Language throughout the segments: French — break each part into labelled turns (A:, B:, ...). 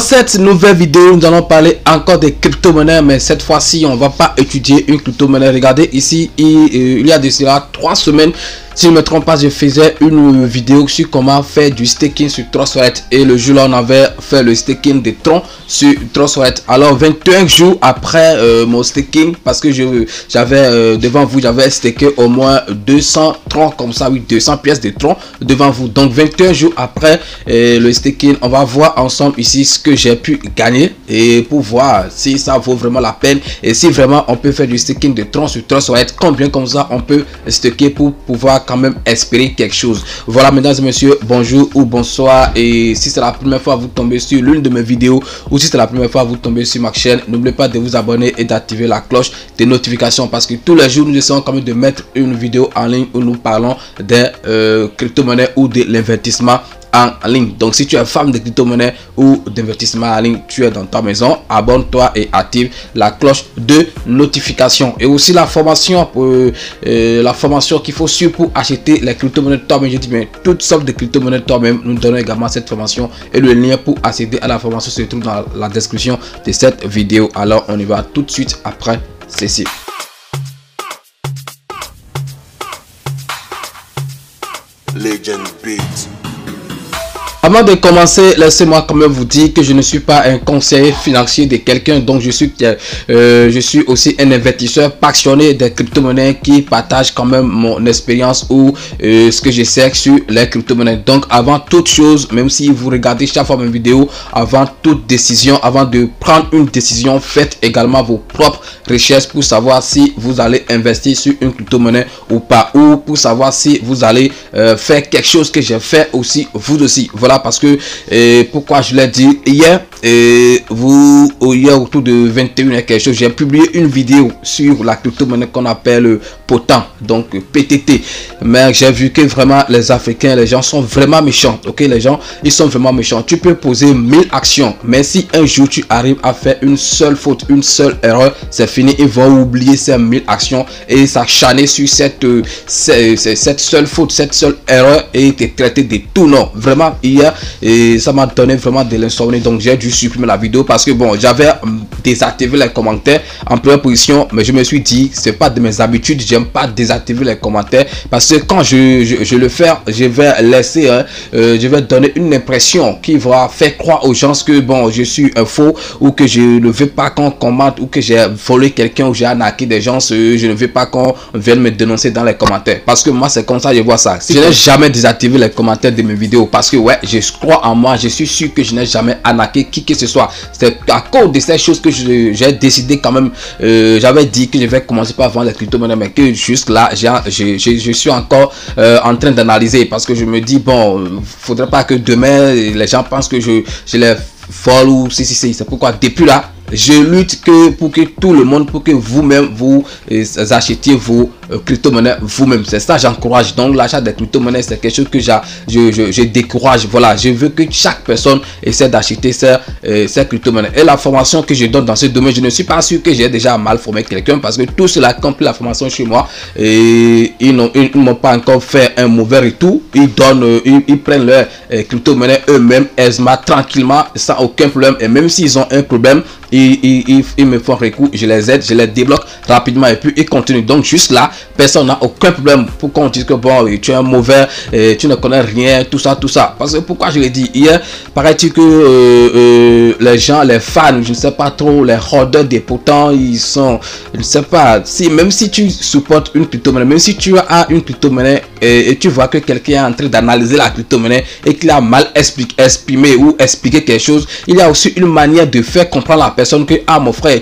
A: Dans cette nouvelle vidéo, nous allons parler encore des crypto-monnaies, mais cette fois-ci, on va pas étudier une crypto-monnaie. Regardez ici, il y a de cela 3 semaines, si je ne me trompe pas, je faisais une vidéo sur comment faire du staking sur Trust Wallet, et le jour là, on avait fait le staking des troncs sur Trust Wallet. Alors 21 jours après mon staking, parce que j'avais devant vous, j'avais stacké au moins 200 troncs comme ça, oui, 200 pièces de troncs devant vous. Donc 21 jours après le staking, on va voir ensemble ici ce que j'ai pu gagner et pour voir si ça vaut vraiment la peine et si vraiment on peut faire du staking de troncs sur Trust Wallet, combien comme ça on peut stacker pour pouvoir quand même espérer quelque chose. Voilà, mesdames et messieurs, bonjour ou bonsoir, et si c'est la première fois vous tombez sur l'une de mes vidéos ou si c'est la première fois vous tombez sur ma chaîne, n'oubliez pas de vous abonner et d'activer la cloche des notifications, parce que tous les jours nous essayons quand même de mettre une vidéo en ligne où nous parlons des crypto-monnaies ou de l'investissement en ligne. Donc si tu es fan de crypto-monnaie ou d'investissement en ligne, tu es dans ta maison, abonne-toi et active la cloche de notification. Et aussi la formation qu'il faut suivre pour acheter les crypto-monnaies toi-même. Je dis bien toutes sortes de crypto-monnaies toi-même. Nous donnons également cette formation et le lien pour accéder à la formation se trouve dans la description de cette vidéo. Alors on y va tout de suite après ceci.
B: Legend Beats.
A: Avant de commencer, laissez-moi quand même vous dire que je ne suis pas un conseiller financier de quelqu'un, donc je suis aussi un investisseur passionné des crypto-monnaies qui partage quand même mon expérience ou ce que je sais sur les crypto-monnaies. Donc avant toute chose, même si vous regardez chaque fois mes vidéos, avant toute décision, avant de prendre une décision, faites également vos propres recherches pour savoir si vous allez investir sur une crypto-monnaie ou pas, ou pour savoir si vous allez faire quelque chose que j'ai fait aussi, vous aussi. Voilà, parce que pourquoi je l'ai dit hier, hier autour de 21 et quelque chose, j'ai publié une vidéo sur la crypto-monnaie qu'on appelle Potent, donc PTT. Mais j'ai vu que vraiment les Africains, les gens sont vraiment méchants. Ok, les gens, ils sont vraiment méchants. Tu peux poser 1000 actions, mais si un jour tu arrives à faire une seule faute, une seule erreur, c'est fini. Ils vont oublier ces 1000 actions et s'acharner sur cette seule faute, cette seule erreur, et te traiter de tout non. Vraiment, hier, et ça m'a donné vraiment de l'insomnie, donc j'ai dû supprimer la vidéo parce que bon, j'avais désactivé les commentaires en première position, mais je me suis dit c'est pas de mes habitudes, j'aime pas désactiver les commentaires, parce que quand je le fais, je vais laisser je vais donner une impression qui va faire croire aux gens que bon, je suis un faux, ou que je ne veux pas qu'on commente, ou que j'ai volé quelqu'un, ou j'ai arnaqué des gens. Je ne veux pas qu'on vienne me dénoncer dans les commentaires, parce que moi c'est comme ça je vois ça. Je n'ai jamais désactivé les commentaires de mes vidéos parce que ouais, je crois en moi, je suis sûr que je n'ai jamais arnaqué qui que ce soit. C'est à cause de ces choses que j'ai décidé quand même, j'avais dit que je vais commencer par vendre les crypto-monnaies, mais que juste là je suis encore en train d'analyser, parce que je me dis bon, faudrait pas que demain les gens pensent que je les vole ou si c'est pourquoi depuis là je lutte pour que tout le monde, pour que vous-même vous achetiez vos crypto-monnaies vous-même. C'est ça, j'encourage. Donc l'achat des crypto-monnaies, c'est quelque chose que je décourage. Voilà, je veux que chaque personne essaie d'acheter ces crypto-monnaies. Et la formation que je donne dans ce domaine, je ne suis pas sûr que j'ai déjà mal formé quelqu'un, parce que tous ceux-là qui ont pris la formation chez moi, et ils n'ont pas encore fait un mauvais retour. Ils prennent leurs crypto-monnaies eux-mêmes, aisément, tranquillement, sans aucun problème. Et même s'ils ont un problème, ils me font recours, je les aide, je les débloque rapidement, et puis ils continuent. Donc juste là, personne n'a aucun problème pour qu'on dise que bon, tu es un mauvais, tu ne connais rien, tout ça. Parce que pourquoi je l'ai dit hier, paraît-il que les gens, les fans, je ne sais pas trop, les holders des potents, ils sont, je ne sais pas, même si tu supportes une crypto-monnaie, même si tu as une crypto-monnaie et tu vois que quelqu'un est en train d'analyser la crypto-monnaie et qu'il a mal exprimé ou expliqué quelque chose, il y a aussi une manière de faire comprendre la personne que ah mon frère,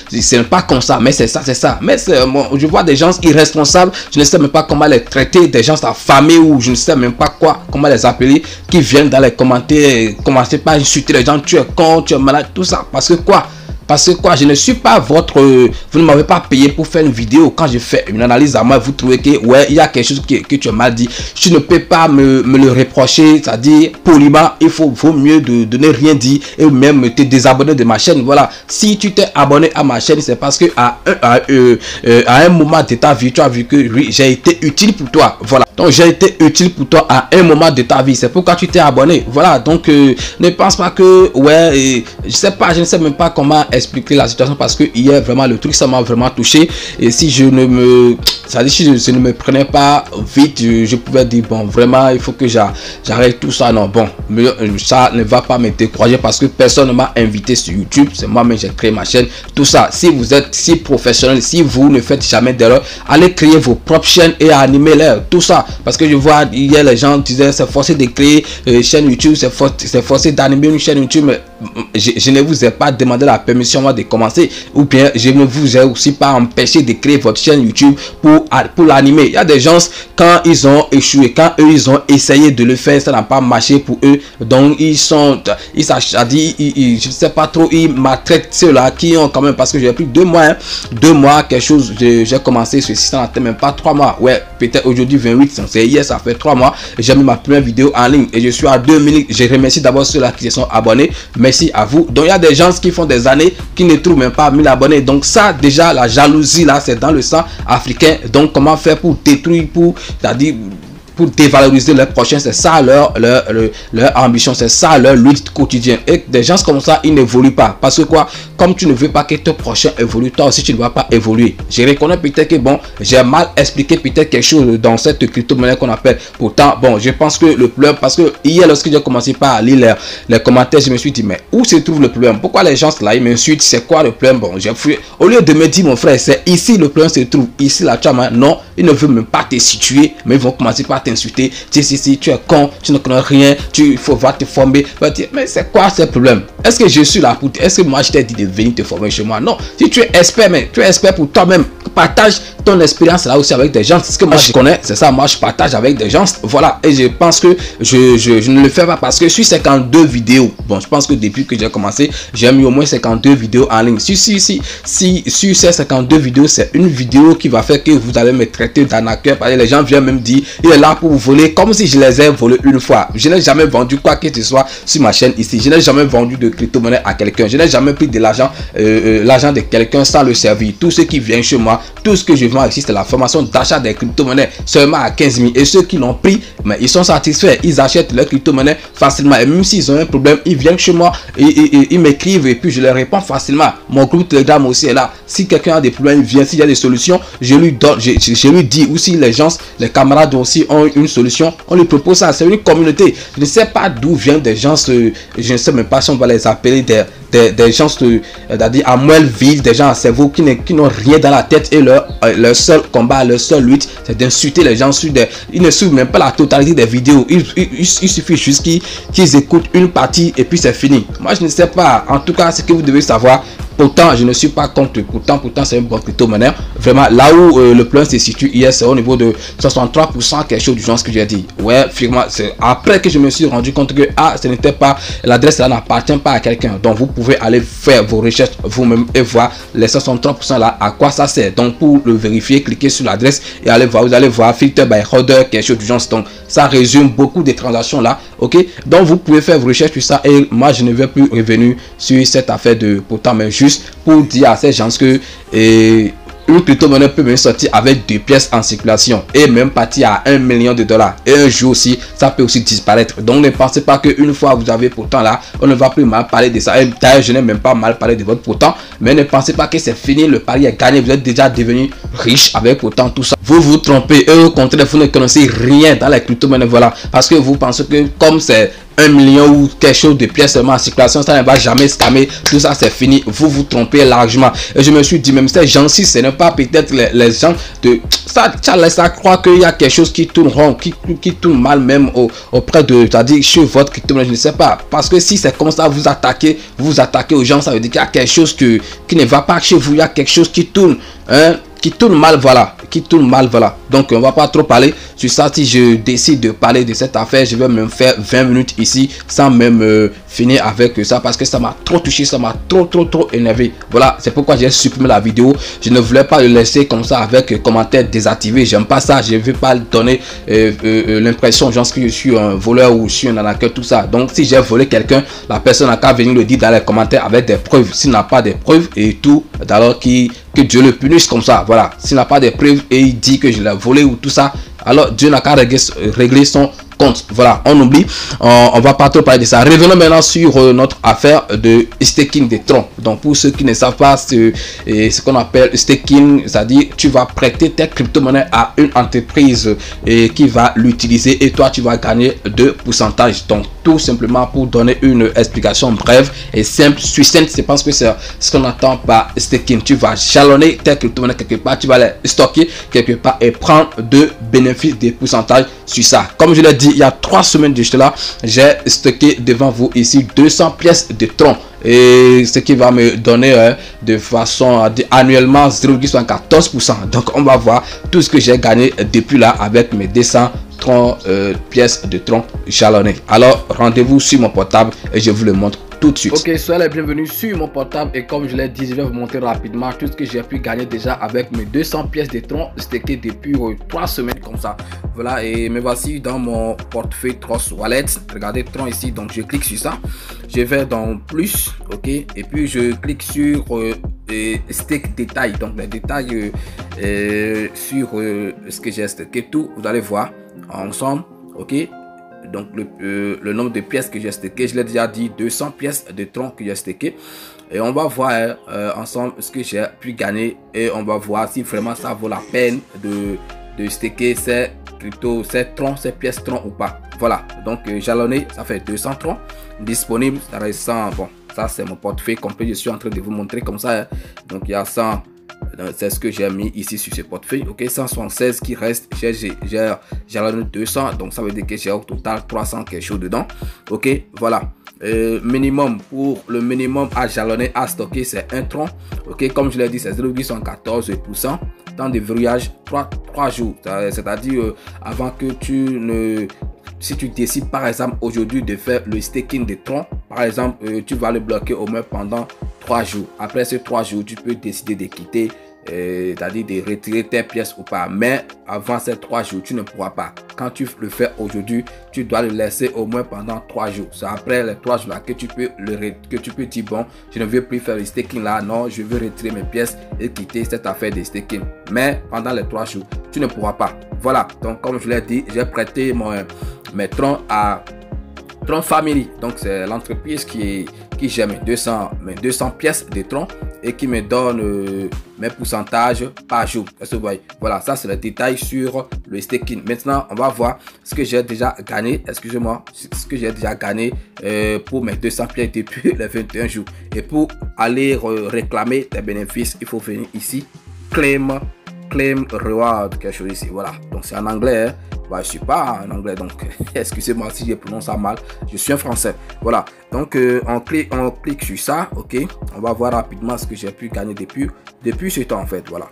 A: c'est pas comme ça, mais c'est ça. Mais je vois des gens irresponsables, je ne sais même pas comment les traiter, des gens affamés, ou je ne sais même pas comment les appeler, qui viennent dans les commentaires commencer par insulter les gens, tu es con, tu es malade, tout ça. Parce que quoi? Parce que quoi, je ne suis pas votre... vous ne m'avez pas payé pour faire une vidéo. Quand je fais une analyse à moi, vous trouvez que ouais, il y a quelque chose que tu as mal dit. Tu ne peux pas me le reprocher, c'est-à-dire poliment, il vaut mieux de ne rien dire et même te désabonner de ma chaîne. Voilà, si tu t'es abonné à ma chaîne, c'est parce que à un moment de ta vie, tu as vu que oui, j'ai été utile pour toi. Voilà, donc j'ai été utile pour toi à un moment de ta vie. C'est pourquoi tu t'es abonné. Voilà, donc ne pense pas que ouais, je ne sais même pas comment expliquer la situation, parce que hier vraiment le truc ça m'a vraiment touché. Et si je ne me, ça dit, si je ne me prenais pas vite, je pouvais dire bon, vraiment il faut que j'arrête tout ça. Non, bon, mais ça ne va pas me décourager parce que personne ne m'a invité sur YouTube. C'est moi-même, j'ai créé ma chaîne. Tout ça, si vous êtes si professionnel, si vous ne faites jamais d'erreur, allez créer vos propres chaînes et animez-les. Tout ça, parce que je vois hier les gens disaient c'est forcé de créer chaîne YouTube, c'est forcé d'animer une chaîne YouTube. Mais je ne vous ai pas demandé la permission moi de commencer, ou bien je ne vous ai aussi pas empêché de créer votre chaîne YouTube pour l'animer. Il y a des gens, quand ils ont échoué, quand eux ils ont essayé de le faire, ça n'a pas marché pour eux, donc je sais pas trop, ils maltraitent ceux-là qui ont quand même, parce que j'ai pris 2 mois, 2 mois quelque chose, j'ai commencé ceci, ça n'atteint même pas 3 mois, ouais, peut-être aujourd'hui 28, c'est hier, ça fait 3 mois, j'ai mis ma première vidéo en ligne et je suis à 2000. Je remercie d'abord ceux-là qui se sont abonnés, merci à vous. Donc il y a des gens qui font des années qui ne trouvent même pas 1000 abonnés, donc ça déjà, la jalousie là, c'est dans le sang africain. Donc comment faire pour détruire, c'est-à-dire pour dévaloriser les prochains, c'est ça leur ambition, c'est ça leur lutte quotidienne. Et des gens comme ça, ils n'évoluent pas. Parce que quoi, comme tu ne veux pas que ton prochain évolue, toi aussi tu ne vas pas évoluer. Je reconnais peut-être que bon, j'ai mal expliqué peut-être quelque chose dans cette crypto-monnaie qu'on appelle. Pourtant, bon, je pense que le problème, parce que hier lorsque j'ai commencé par à lire les commentaires, je me suis dit, mais où se trouve le problème? Pourquoi les gens là, ils m'insultent? C'est quoi le problème? Bon, j'ai fui. Au lieu de me dire, mon frère, c'est ici le problème se trouve, ici là, tu as non, ils ne veulent même pas te situer, mais ils vont commencer par t'insulter. Si, tu es con, tu ne connais rien, il faut te former. Mais c'est quoi ce problème? Est-ce que je suis là pour... Est-ce que moi je t'ai dit de venir te former chez moi? Non. Si tu es expert, mais tu es expert pour toi-même. Partage ton expérience là aussi avec des gens. C'est ce que moi je connais, c'est ça, moi je partage avec des gens. Voilà, et je pense que je ne le fais pas parce que sur 52 vidéos, bon, je pense que depuis que j'ai commencé, j'ai mis au moins 52 vidéos en ligne. Si sur ces 52 vidéos, c'est une vidéo qui va faire que vous allez me traiter d'arnaqueur, parce que les gens viennent même dire, il est là pour vous voler, comme si je les ai volés une fois. Je n'ai jamais vendu quoi que ce soit sur ma chaîne ici. Je n'ai jamais vendu de crypto-monnaie à quelqu'un. Je n'ai jamais pris de l'argent de quelqu'un sans le servir. Tout ce qui vient chez moi, tout ce que je vends ici, c'est la formation d'achat des crypto-monnaies seulement à 15 000. Et ceux qui l'ont pris, mais ils sont satisfaits. Ils achètent leurs crypto-monnaies facilement. Et même s'ils ont un problème, ils viennent chez moi et ils m'écrivent et puis je leur réponds facilement. Mon groupe Telegram aussi est là. Si quelqu'un a des problèmes, il vient. S'il y a des solutions, je lui donne, je lui dis. Ou si les gens, les camarades aussi ont une solution, on lui propose ça. C'est une communauté. Je ne sais pas d'où viennent des gens, je ne sais même pas si on va les appeler des gens c'est-à-dire à moelle vide, des gens à cerveau qui n'ont rien dans la tête, et leur seul combat, leur seule lutte, c'est d'insulter les gens sur ils ne suivent même pas la totalité des vidéos. Il suffit juste qu'ils écoutent une partie et puis c'est fini. Moi je ne sais pas, en tout cas ce que vous devez savoir. Pourtant, je ne suis pas contre. Pourtant, c'est un bon crypto-monnaie. Vraiment, là où le plan se situe hier, c'est au niveau de 63%, quelque chose du genre, ce que j'ai dit. Ouais, finalement, c'est après que je me suis rendu compte que ce n'était pas, l'adresse là n'appartient pas à quelqu'un. Donc, vous pouvez aller faire vos recherches vous-même et voir les 63% là, à quoi ça sert. Donc, pour le vérifier, cliquez sur l'adresse et allez voir. Vous allez voir filter by order, quelque chose du genre. Donc, ça résume beaucoup de transactions là. Ok, donc vous pouvez faire vos recherches sur ça, et moi je ne vais plus revenir sur cette affaire de pourtant, mais juste pour dire à ces gens que une crypto-monnaie peut même sortir avec 2 pièces en circulation et même partir à $1 million. Et un jour aussi, ça peut aussi disparaître. Donc ne pensez pas qu'une fois vous avez pourtant là, on ne va plus mal parler de ça. Et d'ailleurs, je n'ai même pas mal parlé de votre pourtant. Mais ne pensez pas que c'est fini, le pari est gagné. Vous êtes déjà devenu riche avec pourtant tout ça. Vous vous trompez. Et au contraire, vous ne connaissez rien dans la crypto-monnaie. Voilà. Parce que vous pensez que comme c'est 1 million ou quelque chose de pièces seulement en circulation, ça ne va jamais scammer, tout ça c'est fini. Vous vous trompez largement. Et je me suis dit, même ces gens-ci, ce n'est pas peut-être les gens de ça laisse à croire qu'il y a quelque chose qui tourne rond, qui tourne mal même auprès de, c'est-à-dire chez votre crypto-monnaie, je ne sais pas. Parce que si c'est comme ça, vous attaquez aux gens, ça veut dire qu'il y a quelque chose qui ne va pas chez vous, il y a quelque chose qui tourne, hein, qui tourne mal, voilà, qui tourne mal, voilà. Donc on va pas trop parler sur ça. Si je décide de parler de cette affaire, je vais même faire 20 minutes ici sans même finir avec ça, parce que ça m'a trop touché, ça m'a trop énervé. Voilà, c'est pourquoi j'ai supprimé la vidéo. Je ne voulais pas le laisser comme ça avec commentaires désactivés. J'aime pas ça. Je ne veux pas donner l'impression genre que je suis un voleur ou je suis un arnaqueur, tout ça. Donc si j'ai volé quelqu'un, la personne n'a qu'à venir le dire dans les commentaires avec des preuves. S'il n'a pas de preuves et tout, alors que Dieu le punisse comme ça. Voilà, s'il n'a pas de preuves et il dit que je l'ai volé ou tout ça, alors Dieu n'a qu'à régler son compte. Voilà, on oublie, on va pas trop parler de ça. Revenons maintenant sur notre affaire de staking des troncs. Donc pour ceux qui ne savent pas ce qu'on appelle staking, c'est-à-dire tu vas prêter tes crypto-monnaies à une entreprise qui va l'utiliser et toi tu vas gagner de pourcentage. Donc tout simplement pour donner une explication brève et simple, succincte, je pense que c'est ce qu'on attend par staking. Tu vas jalonner tes crypto-monnaies quelque part, tu vas les stocker quelque part et prendre de bénéfices, des pourcentages sur ça. Comme je l'ai dit il y a 3 semaines de cela, j'ai stocké devant vous ici 200 pièces de tronc, et ce qui va me donner de façon annuellement 0,14%. Donc on va voir tout ce que j'ai gagné depuis là avec mes 200 pièces de tronc jalonnées. Alors rendez-vous sur mon portable et je vous le montre tout de suite. Ok, soyez les bienvenus sur mon portable et comme je l'ai dit, je vais vous montrer rapidement tout ce que j'ai pu gagner déjà avec mes 200 pièces de tronc stackées depuis 3 semaines comme ça. Voilà, et me voici dans mon portefeuille Trust Wallet. Regardez Tron ici, donc je clique sur ça, je vais dans plus, ok, et puis je clique sur stake détail, donc les détails sur ce que j'ai stacké, tout vous allez voir ensemble, ok. Donc le nombre de pièces que j'ai stacké, je l'ai déjà dit, 200 pièces de tronc que j'ai stacké, et on va voir ensemble ce que j'ai pu gagner et on va voir si vraiment ça vaut la peine de stacker ces crypto, ces troncs, ces pièces troncs ou pas. Voilà, donc jalonné, ça fait 200 troncs disponibles, ça reste 100. Bon, ça c'est mon portefeuille complet, je suis en train de vous montrer comme ça, hein. Donc il y a 100. C'est ce que j'ai mis ici sur ce portefeuille, ok. 176 qui reste, j'ai jalonné 200, donc ça veut dire que j'ai au total 300 quelque chose dedans, ok. Voilà, minimum, pour le minimum à jalonner, à stocker, c'est un tronc, ok. Comme je l'ai dit, c'est 0,14%. Temps de verrouillage 3 jours, c'est-à-dire avant que si tu décides par exemple aujourd'hui de faire le staking de troncs, par exemple, tu vas le bloquer au moins pendant 3 jours. Après ces 3 jours, tu peux décider de quitter, c'est-à-dire de retirer tes pièces ou pas. Mais avant ces 3 jours, tu ne pourras pas. Quand tu le fais aujourd'hui, tu dois le laisser au moins pendant 3 jours. C'est après les 3 jours là que tu peux dire bon, je ne veux plus faire le staking là. Non, je veux retirer mes pièces et quitter cette affaire de staking. Mais pendant les 3 jours, tu ne pourras pas. Voilà. Donc comme je l'ai dit, j'ai prêté mes troncs à Tron Family. Donc c'est l'entreprise qui gère mes 200 pièces de tronc et qui me donne mes pourcentages par jour. Voilà, ça c'est le détail sur le staking. Maintenant on va voir ce que j'ai déjà gagné, excusez-moi, ce que j'ai déjà gagné pour mes 200 pièces depuis les 21 jours. Et pour aller réclamer des bénéfices, il faut venir ici, claim reward, quelque chose ici. Voilà, donc c'est en anglais, hein. Bah, je suis pas en anglais, donc excusez-moi si je prononce ça mal, je suis un français. Voilà, donc on clique sur ça, ok. On va voir rapidement ce que j'ai pu gagner depuis ce temps en fait. Voilà,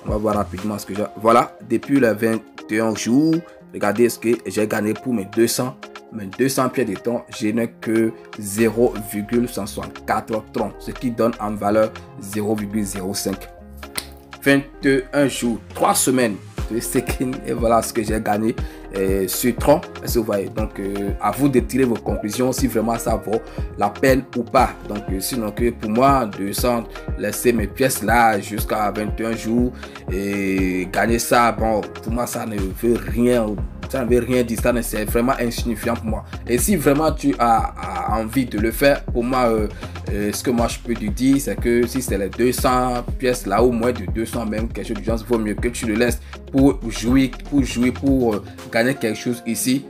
A: on va voir rapidement ce que j'ai. Voilà, depuis les 21 jours, regardez ce que j'ai gagné pour mes 200 pièces de tronc. Je n'ai que 0,164 troncs, ce qui donne en valeur 0,05. 21 jours, 3 semaines de staking, et voilà ce que j'ai gagné sur tronc. Est-ce que vous voyez? Donc à vous de tirer vos conclusions si vraiment ça vaut la peine ou pas. Donc sinon que pour moi, 200, laisser mes pièces là jusqu'à 21 jours et gagner ça, bon, pour moi ça ne veut rien. Ça ne veut rien dire, ça c'est vraiment insignifiant pour moi. Et si vraiment tu as envie de le faire, pour moi, ce que moi je peux te dire, c'est que si c'est les 200 pièces là, ou moins de 200 même, quelque chose du genre, vaut mieux que tu le laisses pour jouer, pour gagner quelque chose ici.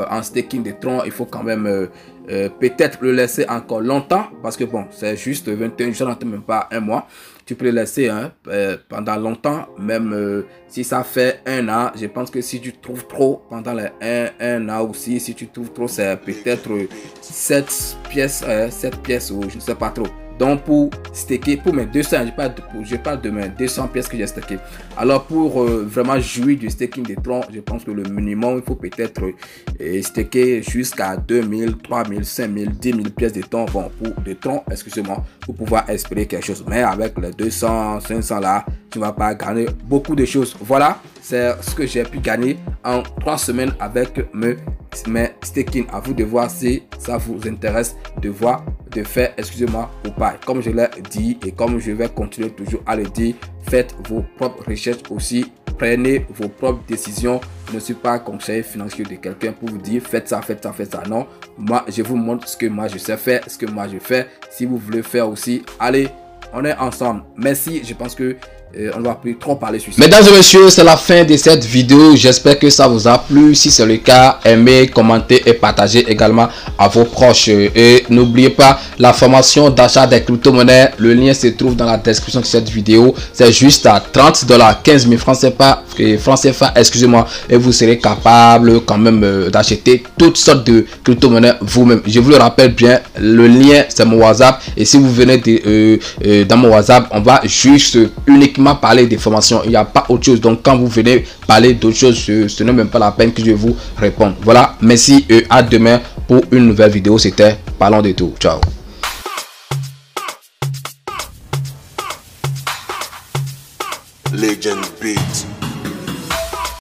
A: En staking des troncs, il faut quand même peut-être le laisser encore longtemps, parce que bon, c'est juste 21 jours, même pas un mois. Tu peux le laisser pendant longtemps, même si ça fait 1 an. Je pense que si tu trouves trop pendant les 1 an aussi, si tu trouves trop, c'est peut-être 7 pièces ou je ne sais pas trop. Donc pour staker, pour mes 200, je parle de mes 200 pièces que j'ai stacké. Alors pour vraiment jouir du staking des Tron, je pense que le minimum, il faut peut-être staker jusqu'à 2000, 3000, 5000, 10 000 pièces de Tron. Bon, pour des Tron, excusez-moi, pour pouvoir espérer quelque chose. Mais avec les 200, 500 là, tu ne vas pas gagner beaucoup de choses. Voilà, c'est ce que j'ai pu gagner en 3 semaines avec mes staking. À vous de voir si ça vous intéresse de voir, de faire, excusez-moi, ou pas. Comme je l'ai dit et comme je vais continuer toujours à le dire, faites vos propres recherches aussi. Prenez vos propres décisions. Je ne suis pas conseiller financier de quelqu'un pour vous dire faites ça, faites ça, faites ça. Non, moi je vous montre ce que moi je sais faire, ce que moi je fais. Si vous voulez faire aussi, allez, on est ensemble. Merci, je pense que on ne va plus trop parler sur ça. Mesdames et messieurs, c'est la fin de cette vidéo. J'espère que ça vous a plu. Si c'est le cas, aimez, commentez et partagez également à vos proches. Et n'oubliez pas la formation d'achat des crypto-monnaies. Le lien se trouve dans la description de cette vidéo. C'est juste à 30 $, 15 000 francs CFA, excusez-moi. Et vous serez capable quand même d'acheter toutes sortes de crypto-monnaies vous-même. Je vous le rappelle bien, le lien c'est mon WhatsApp. Et si vous venez dans mon WhatsApp, on va juste uniquement parler des formations, il n'y a pas autre chose. Donc quand vous venez parler d'autres choses, ce n'est même pas la peine que je vous réponde. Voilà, merci et à demain pour une nouvelle vidéo. C'était Parlons de tout. Ciao.
B: Legend Beat.